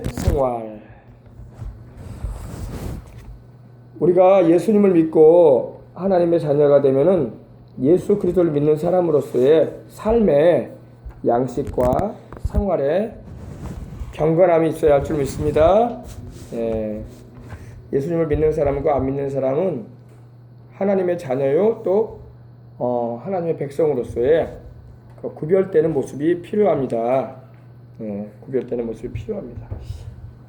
생활. 우리가 예수님을 믿고 하나님의 자녀가 되면은 예수 그리스도를 믿는 사람으로서의 삶의 양식과 생활에 경건함이 있어야 할 줄 믿습니다. 예수님을 믿는 사람과 안 믿는 사람은 하나님의 자녀요, 또 하나님의 백성으로서의 그 구별되는 모습이 필요합니다. 구별되는 모습이 필요합니다.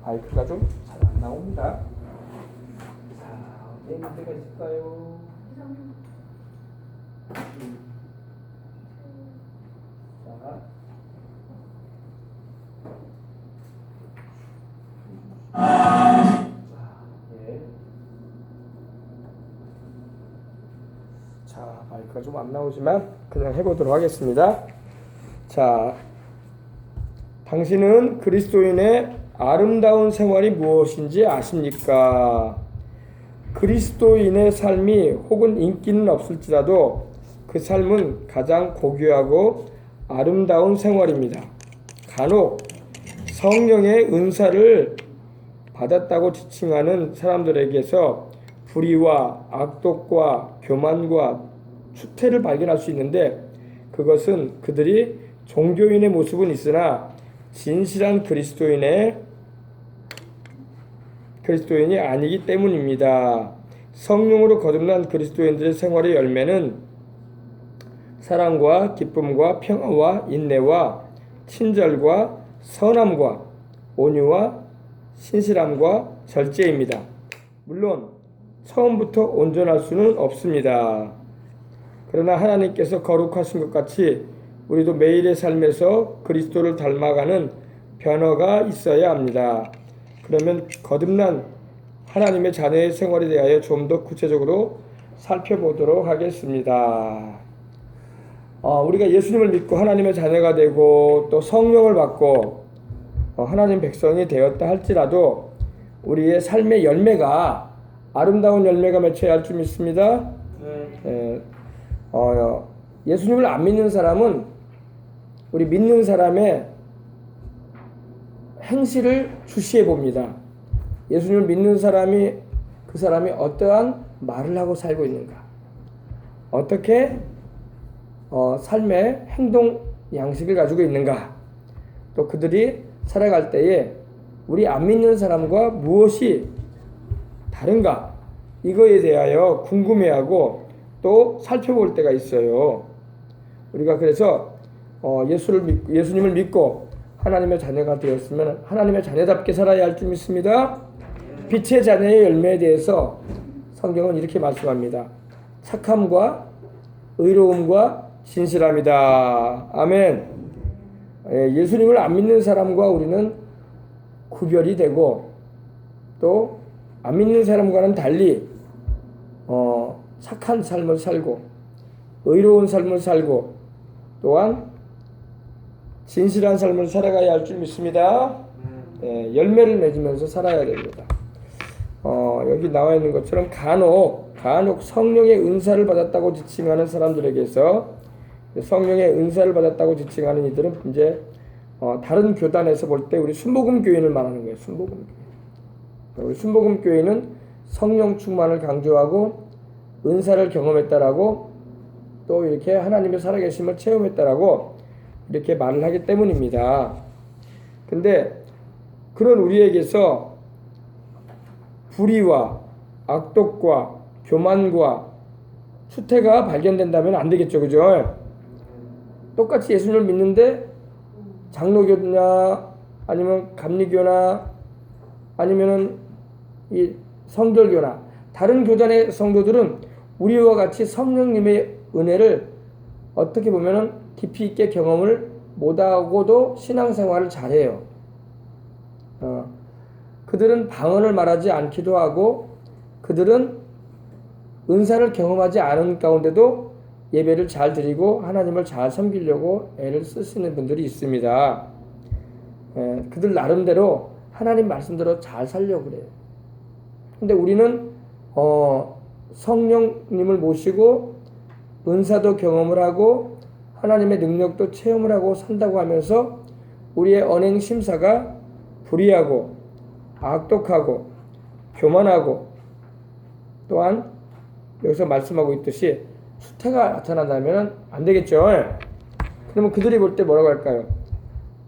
마이크가 좀 잘 안 나옵니다. 자, 어디에 문제가 있을까요? 자, 마이크가 좀 안 나오지만 그냥 해보도록 하겠습니다. 자, 당신은 그리스도인의 아름다운 생활이 무엇인지 아십니까? 그리스도인의 삶이 혹은 인기는 없을지라도 그 삶은 가장 고귀하고 아름다운 생활입니다. 간혹 성령의 은사를 받았다고 지칭하는 사람들에게서 불의와 악독과 교만과 추태를 발견할 수 있는데, 그것은 그들이 종교인의 모습은 있으나 진실한 그리스도인이 아니기 때문입니다. 성령으로 거듭난 그리스도인들의 생활의 열매는 사랑과 기쁨과 평화와 인내와 친절과 선함과 온유와 신실함과 절제입니다. 물론 처음부터 온전할 수는 없습니다. 그러나 하나님께서 거룩하신 것 같이 우리도 매일의 삶에서 그리스도를 닮아가는 변화가 있어야 합니다. 그러면 거듭난 하나님의 자녀의 생활에 대하여 좀 더 구체적으로 살펴보도록 하겠습니다. 우리가 예수님을 믿고 하나님의 자녀가 되고 또 성령을 받고 하나님 백성이 되었다 할지라도 우리의 삶의 열매가 아름다운 열매가 맺혀야 할 줄 믿습니다. 예수님을 안 믿는 사람은 우리 믿는 사람의 행실을 주시해 봅니다. 예수님을 믿는 사람이 그 사람이 어떠한 말을 하고 살고 있는가, 어떻게 삶의 행동 양식을 가지고 있는가, 또 그들이 살아갈 때에 우리 안 믿는 사람과 무엇이 다른가, 이거에 대하여 궁금해하고 또 살펴볼 때가 있어요. 우리가 그래서 예수님을 믿고 하나님의 자녀가 되었으면 하나님의 자녀답게 살아야 할 줄 믿습니다. 빛의 자녀의 열매에 대해서 성경은 이렇게 말씀합니다. 착함과 의로움과 진실함이다. 아멘. 예수님을 안 믿는 사람과 우리는 구별이 되고 또 안 믿는 사람과는 달리 착한 삶을 살고 의로운 삶을 살고 또한 진실한 삶을 살아가야 할 줄 믿습니다. 열매를 맺으면서 살아야 됩니다. 여기 나와 있는 것처럼 간혹 성령의 은사를 받았다고 지칭하는 사람들에게서, 성령의 은사를 받았다고 지칭하는 이들은 이제 다른 교단에서 볼 때 우리 순복음 교인을 말하는 거예요. 순복음 교인. 우리 순복음 교인은 성령 충만을 강조하고 은사를 경험했다라고 또 이렇게 하나님의 살아계심을 체험했다라고 이렇게 말을 하기 때문입니다. 근데 그런 우리에게서 불의와 악독과 교만과 추태가 발견된다면 안 되겠죠, 그죠? 똑같이 예수님을 믿는데 장로교나 아니면 감리교나 아니면은 이 성결교나 다른 교단의 성도들은 우리와 같이 성령님의 은혜를 어떻게 보면은 깊이 있게 경험을 못하고도 신앙생활을 잘해요. 그들은 방언을 말하지 않기도 하고 그들은 은사를 경험하지 않은 가운데도 예배를 잘 드리고 하나님을 잘 섬기려고 애를 쓰시는 분들이 있습니다. 그들 나름대로 하나님 말씀대로 잘 살려고 그래요. 근데 우리는 성령님을 모시고 은사도 경험을 하고 하나님의 능력도 체험을 하고 산다고 하면서 우리의 언행 심사가 불의하고 악독하고 교만하고 또한 여기서 말씀하고 있듯이 수태가 나타난다면 안 되겠죠. 그러면 그들이 볼 때 뭐라고 할까요?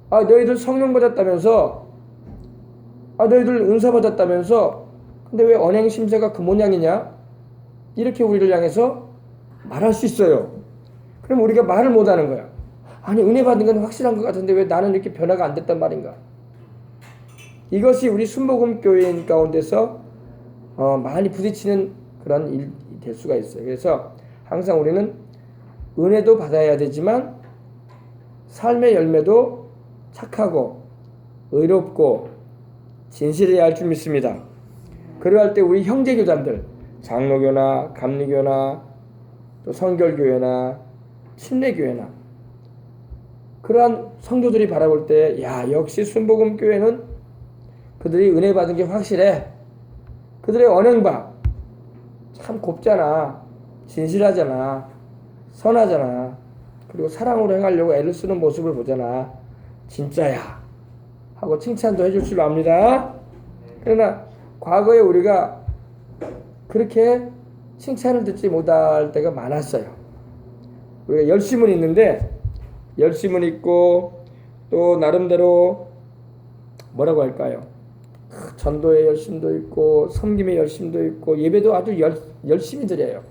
아, 너희들 성령 받았다면서, 아, 너희들 은사 받았다면서, 근데 왜 언행 심세가 그 모양이냐? 이렇게 우리를 향해서 말할 수 있어요. 그럼 우리가 말을 못하는 거야. 아니, 은혜 받은 건 확실한 것 같은데 왜 나는 이렇게 변화가 안 됐단 말인가? 이것이 우리 순복음 교회인 가운데서 많이 부딪히는 그런 일이 될 수가 있어요. 그래서 항상 우리는 은혜도 받아야 되지만 삶의 열매도 착하고 의롭고 진실해야 할 줄 믿습니다. 그러할 때 우리 형제교단들, 장로교나 감리교나 또 성결교회나 침례교회나 그러한 성도들이 바라볼 때, 야, 역시 순복음교회는 그들이 은혜 받은 게 확실해. 그들의 언행봐. 참 곱잖아. 진실하잖아. 선하잖아. 그리고 사랑으로 행하려고 애를 쓰는 모습을 보잖아. 진짜야. 하고 칭찬도 해줄 줄 압니다. 그러나 과거에 우리가 그렇게 칭찬을 듣지 못할 때가 많았어요. 우리가 열심은 있는데, 열심은 있고 또 나름대로 뭐라고 할까요? 전도의 열심도 있고 섬김의 열심도 있고 예배도 아주 열심히 드려요.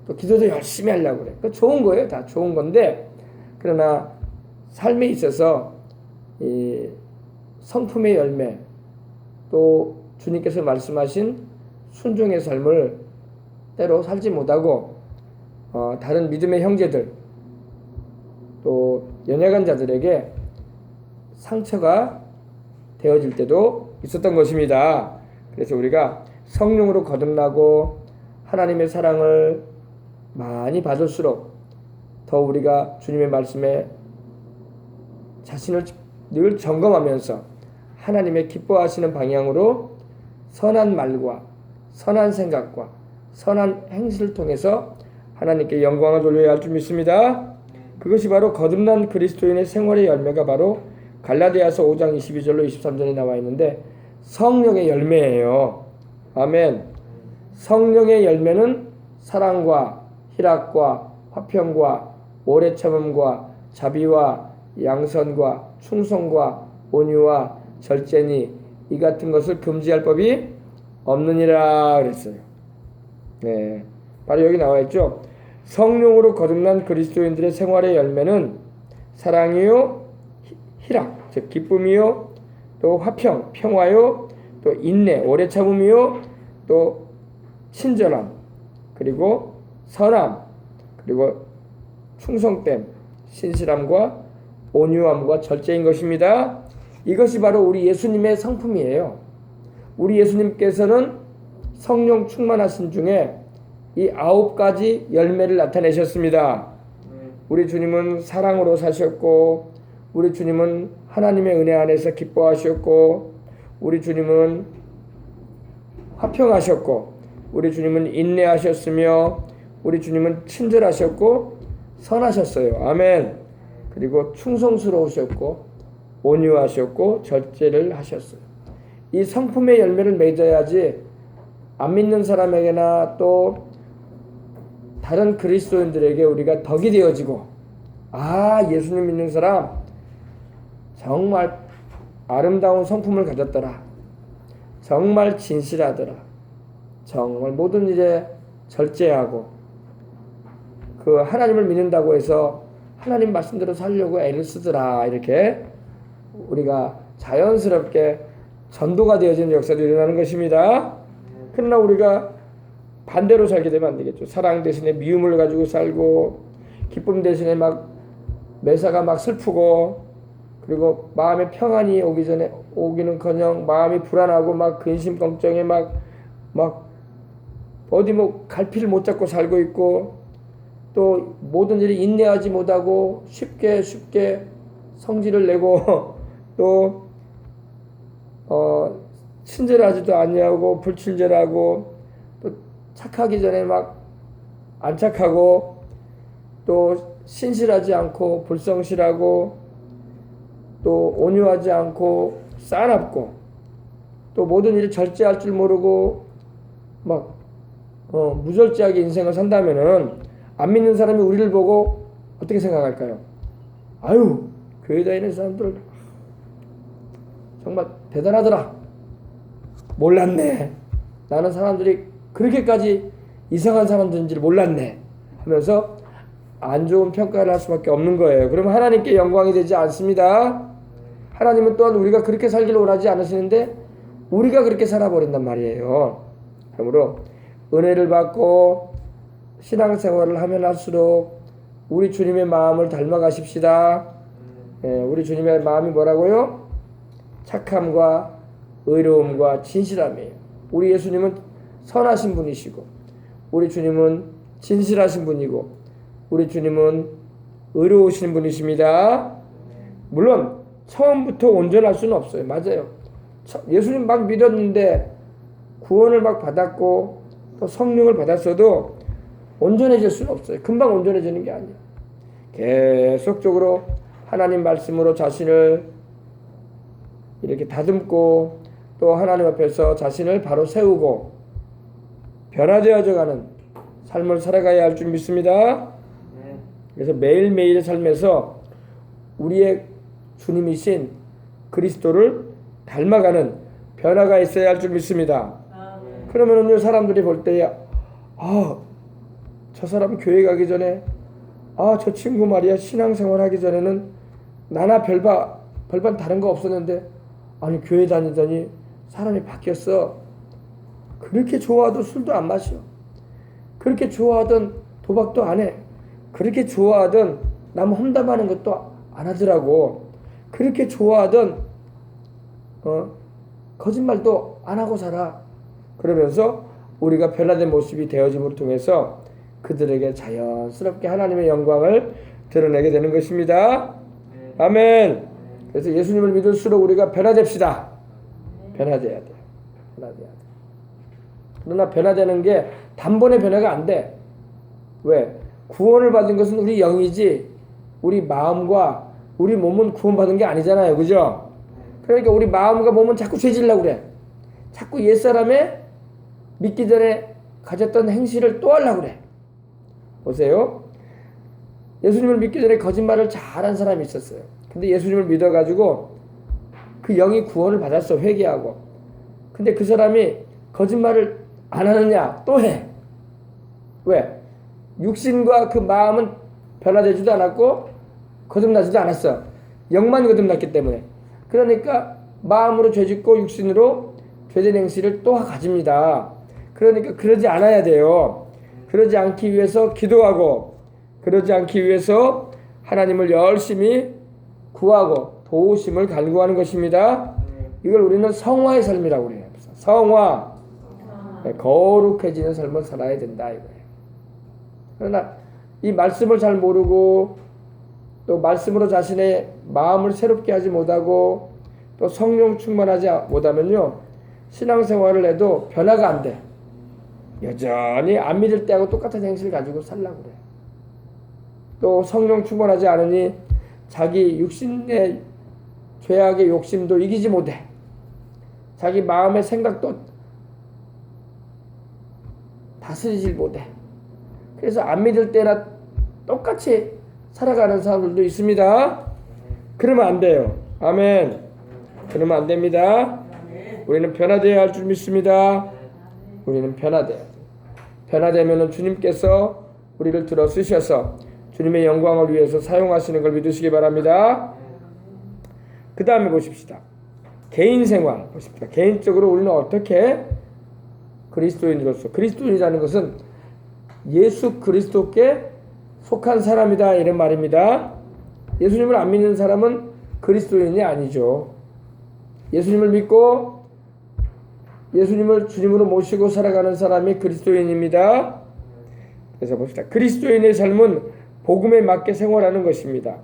또 기도도 열심히 하려고 그래. 그 좋은 거예요. 다 좋은 건데, 그러나 삶에 있어서 이 성품의 열매, 또 주님께서 말씀하신 순종의 삶을 때로 살지 못하고 다른 믿음의 형제들 또 연약한 자들에게 상처가 되어질 때도 있었던 것입니다. 그래서 우리가 성령으로 거듭나고 하나님의 사랑을 많이 받을수록 더 우리가 주님의 말씀에 자신을 늘 점검하면서 하나님의 기뻐하시는 방향으로 선한 말과 선한 생각과 선한 행실을 통해서 하나님께 영광을 돌려야 할 줄 믿습니다. 그것이 바로 거듭난 그리스도인의 생활의 열매가 바로 갈라디아서 5장 22절로 23절에 나와 있는데 성령의 열매예요. 아멘. 성령의 열매는 사랑과 희락과 화평과 오래 참음과 자비와 양선과 충성과 온유와 절제니 이 같은 것을 금지할 법이 없느니라 그랬어요. 네, 바로 여기 나와 있죠. 성령으로 거듭난 그리스도인들의 생활의 열매는 사랑이요, 희락, 즉 기쁨이요, 또 화평, 평화요, 또 인내, 오래 참음이요, 또 친절함, 그리고 선함, 그리고 충성됨, 신실함과 온유함과 절제인 것입니다. 이것이 바로 우리 예수님의 성품이에요. 우리 예수님께서는 성령 충만하신 중에 이 9가지 열매를 나타내셨습니다. 우리 주님은 사랑으로 사셨고, 우리 주님은 하나님의 은혜 안에서 기뻐하셨고, 우리 주님은 화평하셨고, 우리 주님은 인내하셨으며, 우리 주님은 친절하셨고 선하셨어요. 아멘. 그리고 충성스러우셨고 온유하셨고 절제를 하셨어요. 이 성품의 열매를 맺어야지 안 믿는 사람에게나 또 다른 그리스도인들에게 우리가 덕이 되어지고, 아, 예수님 믿는 사람 정말 아름다운 성품을 가졌더라, 정말 진실하더라, 정말 모든 일에 절제하고 그 하나님을 믿는다고 해서 하나님 말씀대로 살려고 애를 쓰더라, 이렇게 우리가 자연스럽게 전도가 되어지는 역사도 일어나는 것입니다. 그러나 우리가 반대로 살게 되면 안 되겠죠. 사랑 대신에 미움을 가지고 살고, 기쁨 대신에 막 매사가 막 슬프고, 그리고 마음에 평안이 오기는커녕 마음이 불안하고 막 근심 걱정에 막 어디 뭐 갈피를 못 잡고 살고 있고, 또 모든 일이 인내하지 못하고 쉽게 성질을 내고 또 친절하지도 아니하고 불친절하고, 또 착하기 전에 막 안 착하고, 또 신실하지 않고 불성실하고, 또 온유하지 않고 싸납고 또 모든 일에 절제할 줄 모르고 막 무절제하게 인생을 산다면은 안 믿는 사람이 우리를 보고 어떻게 생각할까요? 아유, 교회 다니는 사람들 정말 대단하더라. 몰랐네. 나는 사람들이 그렇게까지 이상한 사람들인지를 몰랐네. 하면서 안 좋은 평가를 할 수밖에 없는 거예요. 그럼 하나님께 영광이 되지 않습니다. 하나님은 또한 우리가 그렇게 살기를 원하지 않으시는데 우리가 그렇게 살아버린단 말이에요. 그러므로 은혜를 받고 신앙생활을 하면 할수록 우리 주님의 마음을 닮아가십시다. 우리 주님의 마음이 뭐라고요? 착함과 의로움과 진실함이에요. 우리 예수님은 선하신 분이시고 우리 주님은 진실하신 분이고 우리 주님은 의로우신 분이십니다. 물론 처음부터 온전할 수는 없어요. 맞아요. 예수님 막 믿었는데 구원을 막 받았고 또 성령을 받았어도 온전해질 수는 없어요. 금방 온전해지는 게 아니에요. 계속적으로 하나님 말씀으로 자신을 이렇게 다듬고 또 하나님 앞에서 자신을 바로 세우고 변화되어져 가는 삶을 살아가야 할 줄 믿습니다. 그래서 매일매일의 삶에서 우리의 주님이신 그리스도를 닮아가는 변화가 있어야 할 줄 믿습니다. 그러면은요, 사람들이 볼 때에 저 사람 교회 가기 전에 저 친구 말이야 신앙생활 하기 전에는 나나 별반 다른 거 없었는데 아니 교회 다니더니 사람이 바뀌었어. 그렇게 좋아하던 술도 안 마셔. 그렇게 좋아하던 도박도 안 해. 그렇게 좋아하던 남 험담하는 것도 안 하더라고. 그렇게 좋아하던 거짓말도 안 하고 살아. 그러면서 우리가 변화된 모습이 되어짐을 통해서 그들에게 자연스럽게 하나님의 영광을 드러내게 되는 것입니다. 아멘. 그래서 예수님을 믿을수록 우리가 변화됩시다. 변화돼야 돼요. 변화돼야 돼. 그러나 변화되는 게 단번에 변화가 안 돼. 왜? 구원을 받은 것은 우리 영이지 우리 마음과 우리 몸은 구원받은 게 아니잖아요. 그죠? 그러니까 우리 마음과 몸은 자꾸 죄질려고 그래. 자꾸 옛사람의 믿기 전에 가졌던 행실을 또 하려고 그래. 보세요. 예수님을 믿기 전에 거짓말을 잘한 사람이 있었어요. 근데 예수님을 믿어가지고 그 영이 구원을 받았어. 회개하고. 근데 그 사람이 거짓말을 안 하느냐? 또 해. 왜? 육신과 그 마음은 변화되지도 않았고 거듭나지도 않았어. 영만 거듭났기 때문에. 그러니까 마음으로 죄짓고 육신으로 죄된 행실을 또 가집니다. 그러니까 그러지 않아야 돼요. 그러지 않기 위해서 기도하고 그러지 않기 위해서 하나님을 열심히 구하고 도우심을 간구하는 것입니다. 이걸 우리는 성화의 삶이라고 그래요. 성화. 거룩해지는 삶을 살아야 된다 이거예요. 그러나 이 말씀을 잘 모르고 또 말씀으로 자신의 마음을 새롭게 하지 못하고 또 성령 충만하지 못하면요 신앙생활을 해도 변화가 안 돼. 여전히 안 믿을 때하고 똑같은 행실을 가지고 살라고 그래. 또 성령 충만하지 않으니 자기 육신의 죄악의 욕심도 이기지 못해. 자기 마음의 생각도 다스리질 못해. 그래서 안 믿을 때나 똑같이 살아가는 사람들도 있습니다. 그러면 안 돼요. 아멘. 그러면 안 됩니다. 우리는 변화되어야 할 줄 믿습니다. 우리는 변화돼야 돼요. 변화되면 주님께서 우리를 들어 쓰셔서 주님의 영광을 위해서 사용하시는 걸 믿으시기 바랍니다. 그 다음에 보십시다. 개인 생활 보십시다. 개인적으로 우리는 어떻게 그리스도인으로서, 그리스도인이라는 것은 예수 그리스도께 속한 사람이다 이런 말입니다. 예수님을 안 믿는 사람은 그리스도인이 아니죠. 예수님을 믿고 예수님을 주님으로 모시고 살아가는 사람이 그리스도인입니다. 그래서 봅시다. 그리스도인의 삶은 복음에 맞게 생활하는 것입니다.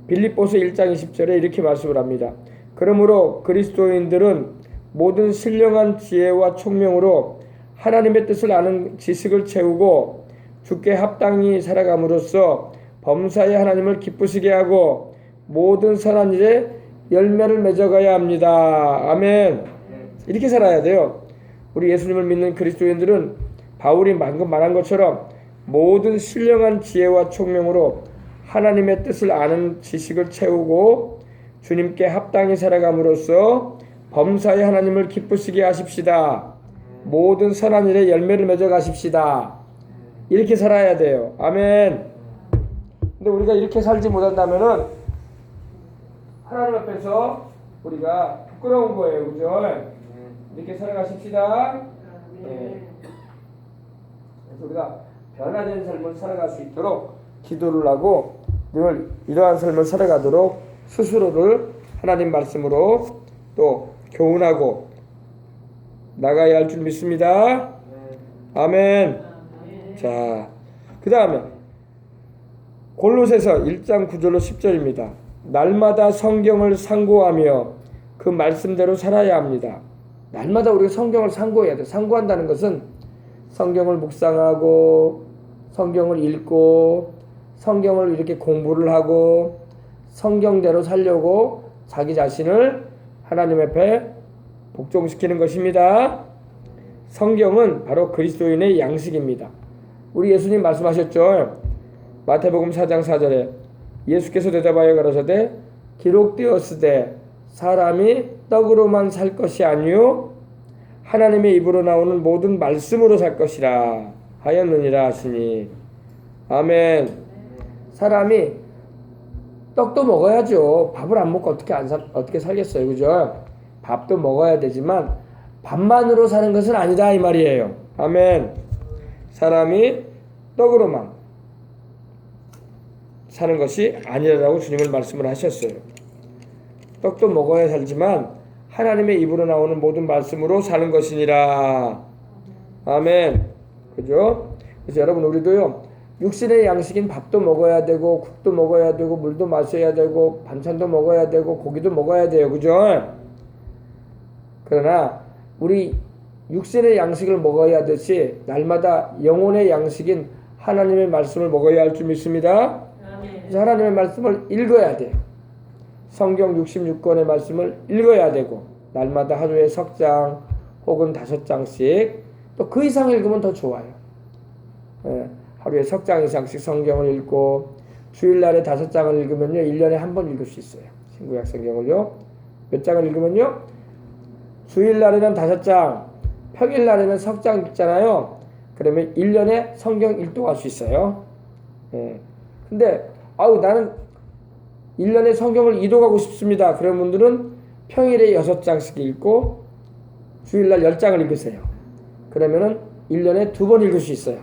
빌립보서 1장 20절에 이렇게 말씀을 합니다. 그러므로 그리스도인들은 모든 신령한 지혜와 총명으로 하나님의 뜻을 아는 지식을 채우고 주께 합당히 살아감으로써 범사에 하나님을 기쁘시게 하고 모든 선한 일에 열매를 맺어가야 합니다. 아멘. 이렇게 살아야 돼요. 우리 예수님을 믿는 그리스도인들은 바울이 방금 말한 것처럼 모든 신령한 지혜와 총명으로 하나님의 뜻을 아는 지식을 채우고 주님께 합당히 살아감으로써 범사에 하나님을 기쁘시게 하십시다. 모든 선한 일에 열매를 맺어 가십시다. 이렇게 살아야 돼요. 아멘. 근데 우리가 이렇게 살지 못한다면은 하나님 앞에서 우리가 부끄러운 거예요. 그죠? 이렇게 살아가십시다. 네. 그래서 우리가 변화된 삶을 살아갈 수 있도록 기도를 하고 늘 이러한 삶을 살아가도록 스스로를 하나님 말씀으로 또 교훈하고 나가야 할 줄 믿습니다. 아멘. 자, 그 다음에 골로새서 1장 9절로 10절입니다. 날마다 성경을 상고하며 그 말씀대로 살아야 합니다. 날마다 우리가 성경을 상고해야 돼. 상고한다는 것은 성경을 묵상하고 성경을 읽고 성경을 이렇게 공부를 하고 성경대로 살려고 자기 자신을 하나님 앞에 복종시키는 것입니다. 성경은 바로 그리스도인의 양식입니다. 우리 예수님 말씀하셨죠. 마태복음 4장 4절에 예수께서 대답하여 가라사대 기록되었으되 사람이 떡으로만 살 것이 아니요 하나님의 입으로 나오는 모든 말씀으로 살 것이라 하였느니라 하시니. 아멘. 사람이 떡도 먹어야죠. 밥을 안 먹고 어떻게 살겠어요. 그죠? 밥도 먹어야 되지만 밥만으로 사는 것은 아니다 이 말이에요. 아멘. 사람이 떡으로만 사는 것이 아니라고 주님은 말씀을 하셨어요. 떡도 먹어야 살지만 하나님의 입으로 나오는 모든 말씀으로 사는 것이니라. 아멘. 그죠? 그래서 여러분 우리도요 육신의 양식인 밥도 먹어야 되고 국도 먹어야 되고 물도 마셔야 되고 반찬도 먹어야 되고 고기도 먹어야 돼요. 그죠? 그러나 우리 육신의 양식을 먹어야 하듯이 날마다 영혼의 양식인 하나님의 말씀을 먹어야 할 줄 믿습니다. 그래서 하나님의 말씀을 읽어야 돼요. 성경 66권의 말씀을 읽어야 되고 날마다 하루에 석 장 혹은 5장씩 또 그 이상 읽으면 더 좋아요. 하루에 석 장 이상씩 성경을 읽고 주일날에 5장을 읽으면요 1년에 한 번 읽을 수 있어요. 신구약 성경을요. 몇 장을 읽으면요 주일날에는 5장, 평일날에는 석 장 읽잖아요. 그러면 1년에 성경 일독할 수 있어요. 근데 나는 1년에 성경을 이독하고 싶습니다. 그런 분들은 평일에 6장씩 읽고 주일날 10장을 읽으세요. 그러면은 1년에 2번 읽을 수 있어요.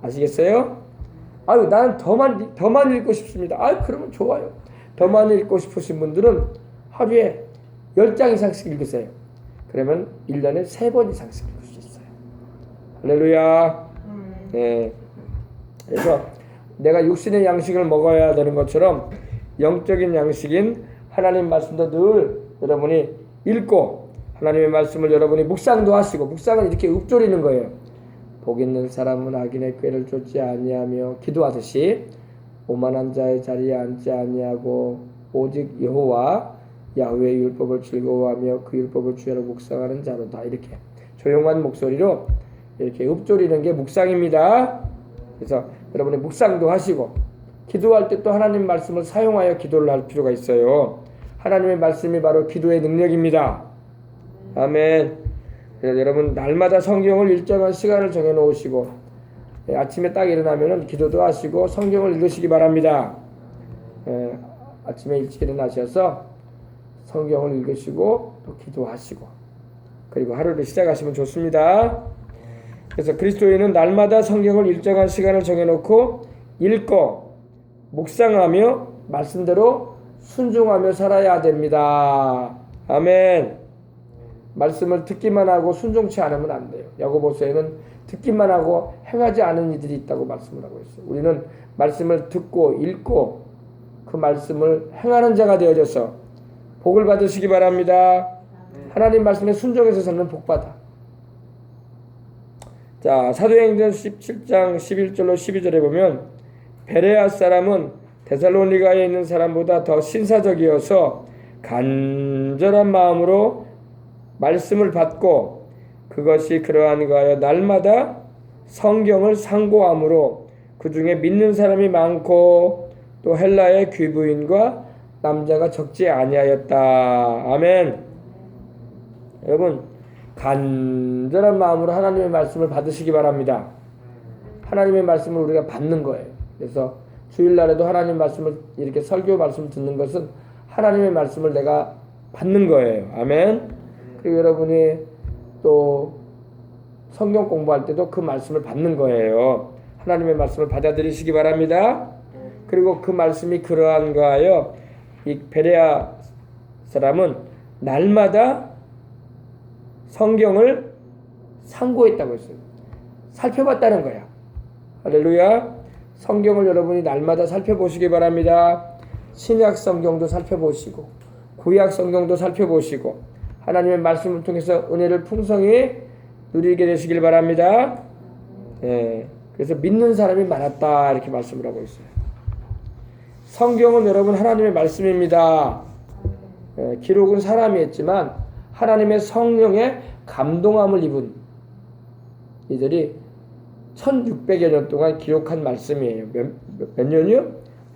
아시겠어요? 나는 더만 읽고 싶습니다. 그러면 좋아요. 더만 읽고 싶으신 분들은 하루에 10장 이상씩 읽으세요. 그러면 1년에 3번 이상씩 읽을 수 있어요. 할렐루야. 네. 그래서 내가 육신의 양식을 먹어야 되는 것처럼 영적인 양식인 하나님 말씀도 늘 여러분이 읽고 하나님의 말씀을 여러분이 묵상도 하시고, 묵상은 이렇게 읊조리는 거예요. 복 있는 사람은 악인의 꾀를 쫓지 아니하며 기도하듯이 오만한 자의 자리에 앉지 아니하고 오직 여호와 야훼의 율법을 즐거워하며 그 율법을 주야로 묵상하는 자로다. 이렇게 조용한 목소리로 이렇게 읊조리는 게 묵상입니다. 그래서 여러분이 묵상도 하시고 기도할 때 또 하나님 말씀을 사용하여 기도를 할 필요가 있어요. 하나님의 말씀이 바로 기도의 능력입니다. 아멘. 그래서 여러분 날마다 성경을 일정한 시간을 정해 놓으시고 아침에 딱 일어나면은 기도도 하시고 성경을 읽으시기 바랍니다. 아침에 일찍 일어나셔서 성경을 읽으시고 또 기도하시고 그리고 하루를 시작하시면 좋습니다. 그래서 그리스도인은 날마다 성경을 일정한 시간을 정해놓고 읽고 묵상하며 말씀대로 순종하며 살아야 됩니다. 아멘. 말씀을 듣기만 하고 순종치 않으면 안 돼요. 야고보서에는 듣기만 하고 행하지 않은 이들이 있다고 말씀을 하고 있어요. 우리는 말씀을 듣고 읽고 그 말씀을 행하는 자가 되어져서 복을 받으시기 바랍니다. 하나님 말씀에 순종해서 살면 복받아. 자, 사도행전 17장 11절로 12절에 보면 베레아 사람은 데살로니가에 있는 사람보다 더 신사적이어서 간절한 마음으로 말씀을 받고 그것이 그러한 거하여 날마다 성경을 상고함으로 그 중에 믿는 사람이 많고 또 헬라의 귀부인과 남자가 적지 아니하였다. 아멘. 여러분 간절한 마음으로 하나님의 말씀을 받으시기 바랍니다. 하나님의 말씀을 우리가 받는 거예요. 그래서 주일날에도 하나님 말씀을 이렇게 설교 말씀 듣는 것은 하나님의 말씀을 내가 받는 거예요. 아멘. 그리고 여러분이 또 성경 공부할 때도 그 말씀을 받는 거예요. 하나님의 말씀을 받아들이시기 바랍니다. 그리고 그 말씀이 그러한가 하여 이 베레아 사람은 날마다 성경을 상고했다고 했어요. 살펴봤다는 거야. 할렐루야. 성경을 여러분이 날마다 살펴보시기 바랍니다. 신약 성경도 살펴보시고 구약 성경도 살펴보시고 하나님의 말씀을 통해서 은혜를 풍성히 누리게 되시길 바랍니다. 그래서 믿는 사람이 많았다 이렇게 말씀을 하고 있어요. 성경은 여러분 하나님의 말씀입니다. 기록은 사람이 했지만 하나님의 성령의 감동함을 입은 이들이 1600여 년 동안 기록한 말씀이에요. 몇 년이요?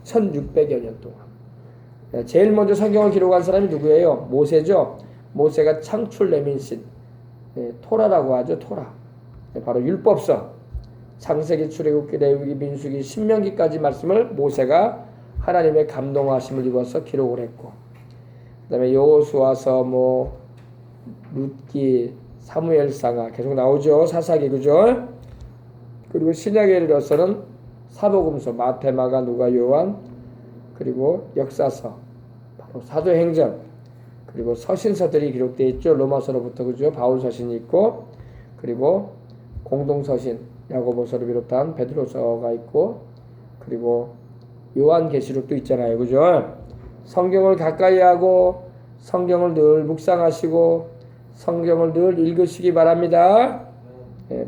1600여 년 동안. 제일 먼저 성경을 기록한 사람이 누구예요? 모세죠. 모세가 창출 내민신 토라라고 하죠. 토라. 바로 율법서. 창세기, 출애굽기, 레위기, 민수기, 신명기까지 말씀을 모세가 하나님의 감동하심을 입어서 기록을 했고, 그다음에 여호수아서, 룻기, 사무엘상하 계속 나오죠. 사사기, 그죠? 그리고 신약에 이르러서는 사복음서, 마태, 마가, 누가, 요한, 그리고 역사서, 바로 사도행전, 그리고 서신서들이 기록되어 있죠. 로마서로부터, 그죠? 바울 서신이 있고, 그리고 공동서신, 야고보서를 비롯한 베드로서가 있고, 그리고 요한계시록도 있잖아요. 그죠? 성경을 가까이 하고 성경을 늘 묵상하시고 성경을 늘 읽으시기 바랍니다.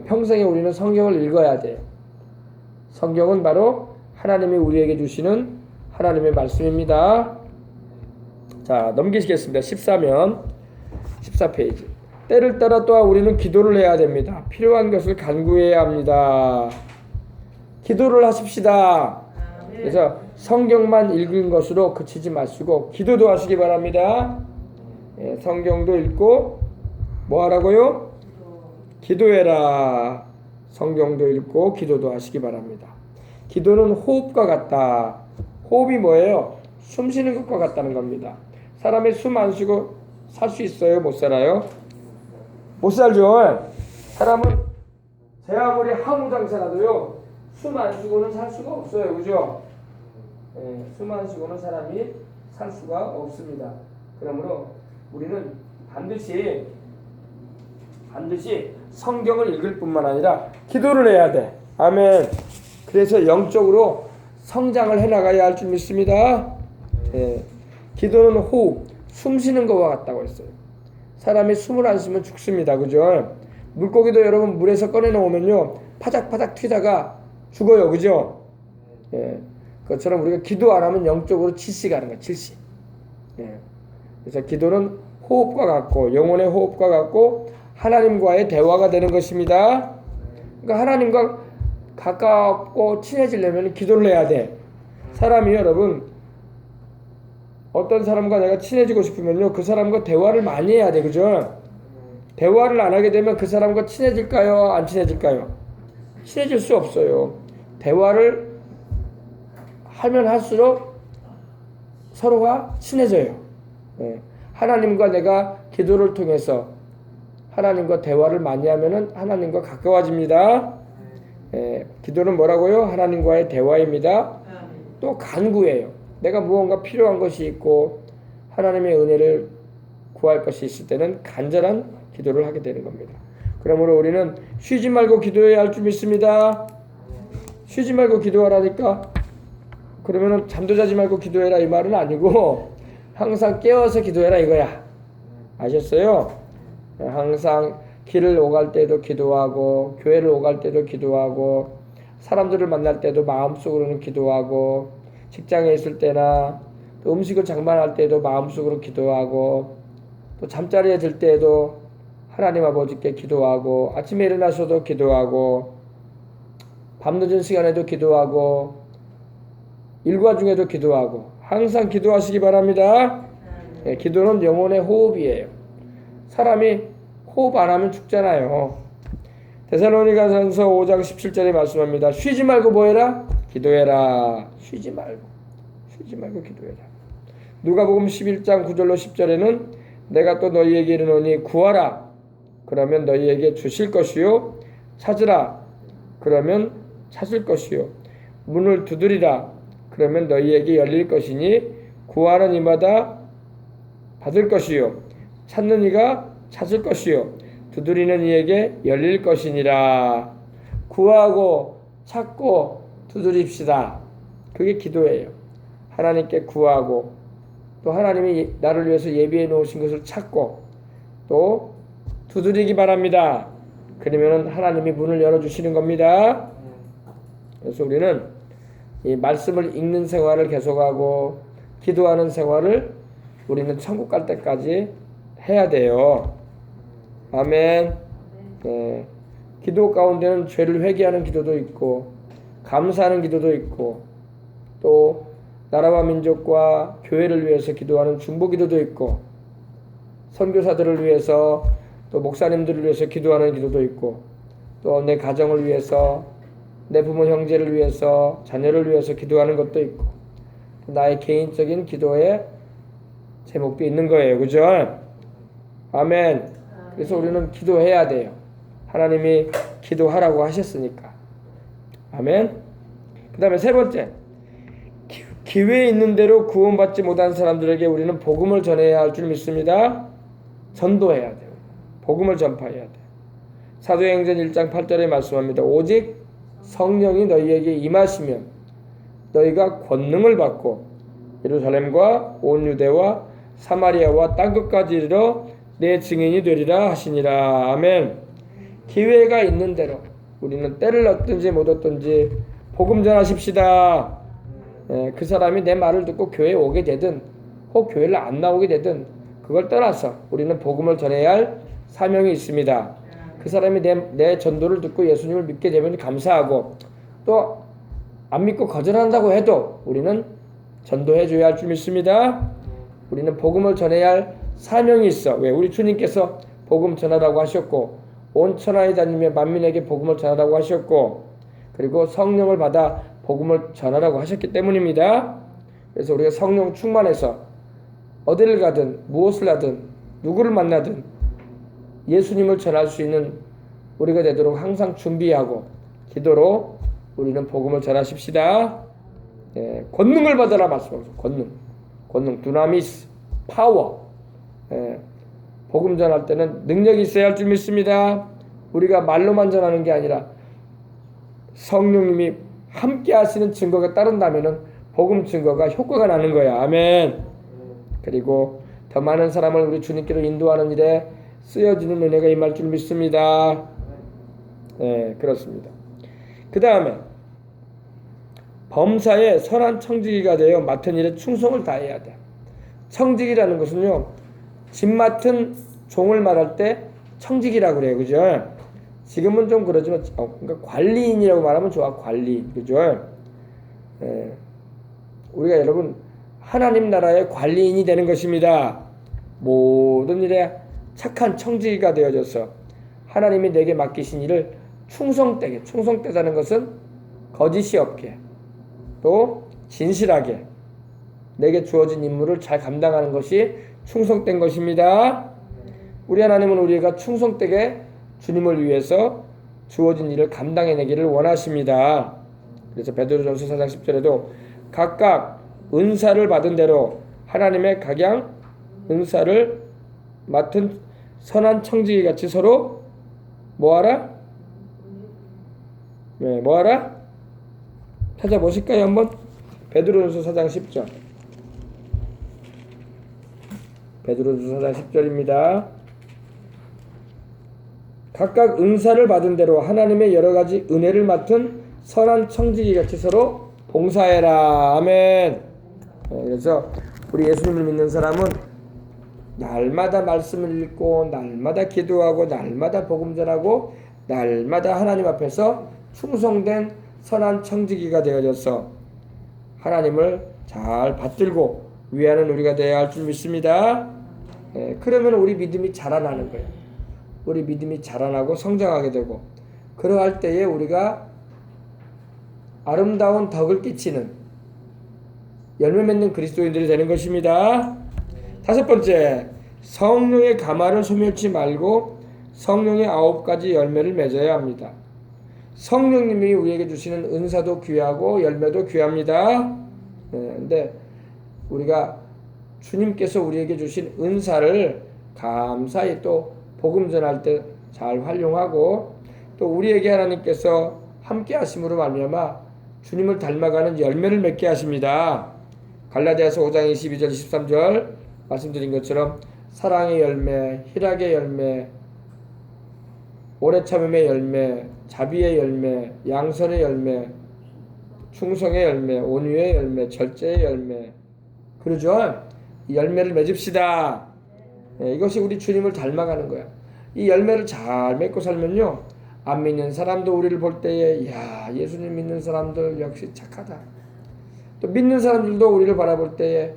평생에 우리는 성경을 읽어야 돼요. 성경은 바로 하나님이 우리에게 주시는 하나님의 말씀입니다. 자, 넘기시겠습니다. 14면 14페이지. 때를 따라 또한 우리는 기도를 해야 됩니다. 필요한 것을 간구해야 합니다. 기도를 하십시다. 그래서 성경만 읽은 것으로 그치지 마시고 기도도 하시기 바랍니다. 성경도 읽고 뭐 하라고요? 기도해라. 성경도 읽고 기도도 하시기 바랍니다. 기도는 호흡과 같다. 호흡이 뭐예요? 숨 쉬는 것과 같다는 겁니다. 사람이 숨 안 쉬고 살 수 있어요? 못 살아요? 못 살죠. 사람은 제 아무리 항우장사라도요 숨 안 쉬고는 살 수가 없어요. 그죠? 숨 안 쉬고는 사람이 살 수가 없습니다. 그러므로 우리는 반드시 성경을 읽을 뿐만 아니라 기도를 해야 돼. 아멘. 그래서 영적으로 성장을 해나가야 할 줄 믿습니다. 기도는 호흡, 숨 쉬는 것과 같다고 했어요. 사람이 숨을 안 쉬면 죽습니다. 그죠? 물고기도 여러분 물에서 꺼내놓으면요 파닥파닥 튀다가 죽어요. 그죠? 그것처럼 우리가 기도 안 하면 영적으로 질식 하는 거예요. 질식. 그래서 기도는 호흡과 같고 영혼의 호흡과 같고 하나님과의 대화가 되는 것입니다. 그러니까 하나님과 가깝고 친해지려면 기도를 해야 돼. 사람이 여러분 어떤 사람과 내가 친해지고 싶으면요 그 사람과 대화를 많이 해야 돼. 그죠? 대화를 안 하게 되면 그 사람과 친해질까요? 안 친해질까요? 친해질 수 없어요. 대화를 하면 할수록 서로가 친해져요. 하나님과 내가 기도를 통해서 하나님과 대화를 많이 하면은 하나님과 가까워집니다. 기도는 뭐라고요? 하나님과의 대화입니다. 또 간구예요. 내가 무언가 필요한 것이 있고 하나님의 은혜를 구할 것이 있을 때는 간절한 기도를 하게 되는 겁니다. 그러므로 우리는 쉬지 말고 기도해야 할 줄 믿습니다. 쉬지 말고 기도하라니까 그러면은 잠도 자지 말고 기도해라 이 말은 아니고 항상 깨어서 기도해라 이거야. 아셨어요? 항상 길을 오갈 때도 기도하고 교회를 오갈 때도 기도하고 사람들을 만날 때도 마음속으로는 기도하고 직장에 있을 때나 또 음식을 장만할 때도 마음속으로 기도하고 또 잠자리에 들 때에도 하나님 아버지께 기도하고 아침에 일어나서도 기도하고 밤늦은 시간에도 기도하고 일과 중에도 기도하고 항상 기도하시기 바랍니다. 네, 기도는 영혼의 호흡이에요. 사람이 호흡 안 하면 죽잖아요. 데살로니가전서 5장 17절에 말씀합니다. 쉬지 말고 뭐해라? 기도해라. 쉬지 말고 기도해라. 누가복음 11장 9절로 10절에는 내가 또 너희에게 이르노니 구하라. 그러면 너희에게 주실 것이요. 찾으라. 그러면 찾을 것이요. 문을 두드리라. 그러면 너희에게 열릴 것이니 구하는 이마다 받을 것이요. 찾는 이가 찾을 것이요. 두드리는 이에게 열릴 것이니라. 구하고 찾고 두드립시다. 그게 기도예요. 하나님께 구하고 또 하나님이 나를 위해서 예비해 놓으신 것을 찾고 또 두드리기 바랍니다. 그러면 하나님이 문을 열어주시는 겁니다. 그래서 우리는 이 말씀을 읽는 생활을 계속하고 기도하는 생활을 우리는 천국 갈 때까지 해야 돼요. 아멘. 네. 기도 가운데는 죄를 회개하는 기도도 있고 감사하는 기도도 있고 또 나라와 민족과 교회를 위해서 기도하는 중보 기도도 있고 선교사들을 위해서 또 목사님들을 위해서 기도하는 기도도 있고 또 내 가정을 위해서 내 부모 형제를 위해서 자녀를 위해서 기도하는 것도 있고 나의 개인적인 기도의 제목도 있는 거예요. 그죠? 아멘. 그래서 우리는 기도해야 돼요. 하나님이 기도하라고 하셨으니까. 아멘. 그 다음에 세 번째, 기회에 있는 대로 구원받지 못한 사람들에게 우리는 복음을 전해야 할 줄 믿습니다. 전도해야 돼요. 복음을 전파해야 돼요. 사도행전 1장 8절에 말씀합니다. 오직 성령이 너희에게 임하시면 너희가 권능을 받고 예루살렘과 온 유대와 사마리아와 땅끝까지 이르러 내 증인이 되리라 하시니라. 아멘. 기회가 있는 대로 우리는 때를 얻든지 못 얻든지 복음 전하십시다. 그 사람이 내 말을 듣고 교회에 오게 되든 혹 교회를 안 나오게 되든 그걸 떠나서 우리는 복음을 전해야 할 사명이 있습니다. 그 사람이 내 전도를 듣고 예수님을 믿게 되면 감사하고 또 안 믿고 거절한다고 해도 우리는 전도해 줘야 할 줄 믿습니다. 우리는 복음을 전해야 할 사명이 있어. 왜? 우리 주님께서 복음 전하라고 하셨고 온 천하에 다니며 만민에게 복음을 전하라고 하셨고 그리고 성령을 받아 복음을 전하라고 하셨기 때문입니다. 그래서 우리가 성령 충만해서 어디를 가든 무엇을 하든 누구를 만나든 예수님을 전할 수 있는 우리가 되도록 항상 준비하고 기도로 우리는 복음을 전하십시다. 권능을 받아라 말씀하셨어요. 권능, 두나미스, 파워. 복음 전할 때는 능력이 있어야 할 줄 믿습니다. 우리가 말로만 전하는 게 아니라 성령님이 함께 하시는 증거가 따른다면은 복음 증거가 효과가 나는 거야. 아멘. 그리고 더 많은 사람을 우리 주님께로 인도하는 일에 쓰여지는 은혜가 임할 줄 믿습니다. 네, 그렇습니다. 그 다음에 범사에 선한 청지기가 되어 맡은 일에 충성을 다해야 돼. 청지기라는 것은요, 집 맡은 종을 말할 때 청지기라고 그래요. 그죠? 지금은 좀 그러지만 그러니까 관리인이라고 말하면 좋아. 관리인. 그죠? 우리가 여러분 하나님 나라의 관리인이 되는 것입니다. 모든 일에 착한 청지기가 되어져서 하나님이 내게 맡기신 일을 충성되자는 것은 거짓이 없게 또 진실하게 내게 주어진 임무를 잘 감당하는 것이 충성된 것입니다. 우리 하나님은 우리가 충성되게 주님을 위해서 주어진 일을 감당해내기를 원하십니다. 그래서 베드로전서 4장 10절에도 각각 은사를 받은 대로 하나님의 각양 은사를 맡은 선한 청지기 같이 서로 뭐하라? 네, 뭐하라? 찾아보실까요 한번? 베드로전서 4장 10절. 베드로전서 4장 10절입니다. 각각 은사를 받은 대로 하나님의 여러 가지 은혜를 맡은 선한 청지기 같이 서로 봉사해라. 아멘. 그래서 우리 예수님을 믿는 사람은 날마다 말씀을 읽고 날마다 기도하고 날마다 복음 전하고 날마다 하나님 앞에서 충성된 선한 청지기가 되어져서 하나님을 잘 받들고 위하는 우리가 되어야 할 줄 믿습니다. 그러면 우리 믿음이 자라나는 거예요. 우리 믿음이 자라나고 성장하게 되고 그러할 때에 우리가 아름다운 덕을 끼치는 열매 맺는 그리스도인들이 되는 것입니다. 다섯 번째, 성령의 가마를 소멸치 말고 성령의 9가지 열매를 맺어야 합니다. 성령님이 우리에게 주시는 은사도 귀하고 열매도 귀합니다. 근데 우리가 주님께서 우리에게 주신 은사를 감사히 또 복음 전할 때 잘 활용하고 또 우리에게 하나님께서 함께 하심으로 말미암아 주님을 닮아가는 열매를 맺게 하십니다. 갈라디아서 5장 22절 23절 말씀드린 것처럼 사랑의 열매, 희락의 열매, 오래 참음의 열매, 자비의 열매, 양선의 열매, 충성의 열매, 온유의 열매, 절제의 열매. 그러죠? 이 열매를 맺읍시다. 이것이 우리 주님을 닮아가는 거야. 이 열매를 잘 맺고 살면요, 안 믿는 사람도 우리를 볼 때에 야, 예수님 믿는 사람들 역시 착하다. 또 믿는 사람들도 우리를 바라볼 때에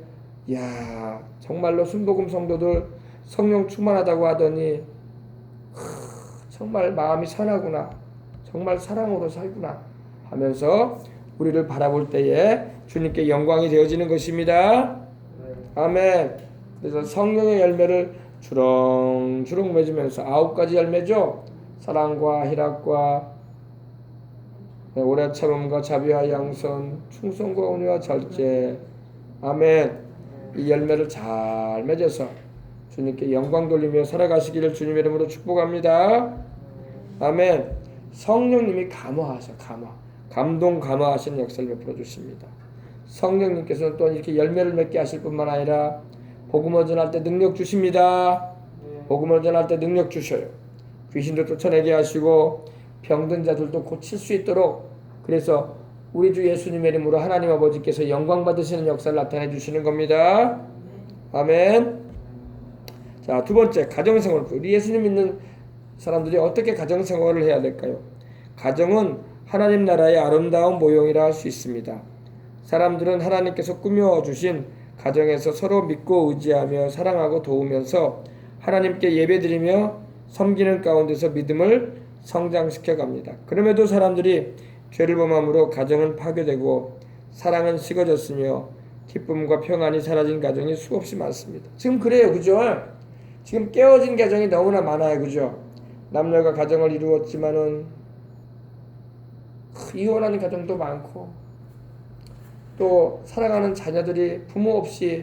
야, 정말로 순복음 성도들 성령 충만하다고 하더니 정말 마음이 선하구나, 정말 사랑으로 살구나 하면서 우리를 바라볼 때에 주님께 영광이 되어지는 것입니다. 아멘. 그래서 성령의 열매를 주렁주렁 맺으면서 9가지 열매죠. 사랑과 희락과 오래 참음과 자비와 양선, 충성과 온유와 절제. 아멘. 이 열매를 잘 맺어서 주님께 영광 돌리며 살아가시기를 주님의 이름으로 축복합니다. 아멘. 성령님이 감동 감화하시는 역사를 베풀어 주십니다. 성령님께서는 또 이렇게 열매를 맺게 하실 뿐만 아니라 복음을 전할 때 능력 주십니다. 복음을 전할 때 능력 주셔요. 귀신도 쫓아내게 하시고 병든 자들도 고칠 수 있도록, 그래서 우리 주 예수님의 이름으로 하나님 아버지께서 영광 받으시는 역사를 나타내 주시는 겁니다. 아멘. 자, 두 번째, 가정생활. 우리 예수님 믿는 사람들이 어떻게 가정생활을 해야 될까요? 가정은 하나님 나라의 아름다운 모형이라 할 수 있습니다. 사람들은 하나님께서 꾸며주신 가정에서 서로 믿고 의지하며 사랑하고 도우면서 하나님께 예배드리며 섬기는 가운데서 믿음을 성장시켜 갑니다. 그럼에도 사람들이 죄를 범함으로 가정은 파괴되고 사랑은 식어졌으며 기쁨과 평안이 사라진 가정이 수없이 많습니다. 지금 그래요, 그죠? 지금 깨어진 가정이 너무나 많아요, 그죠? 남녀가 가정을 이루었지만은 이혼하는 가정도 많고 또 사랑하는 자녀들이 부모 없이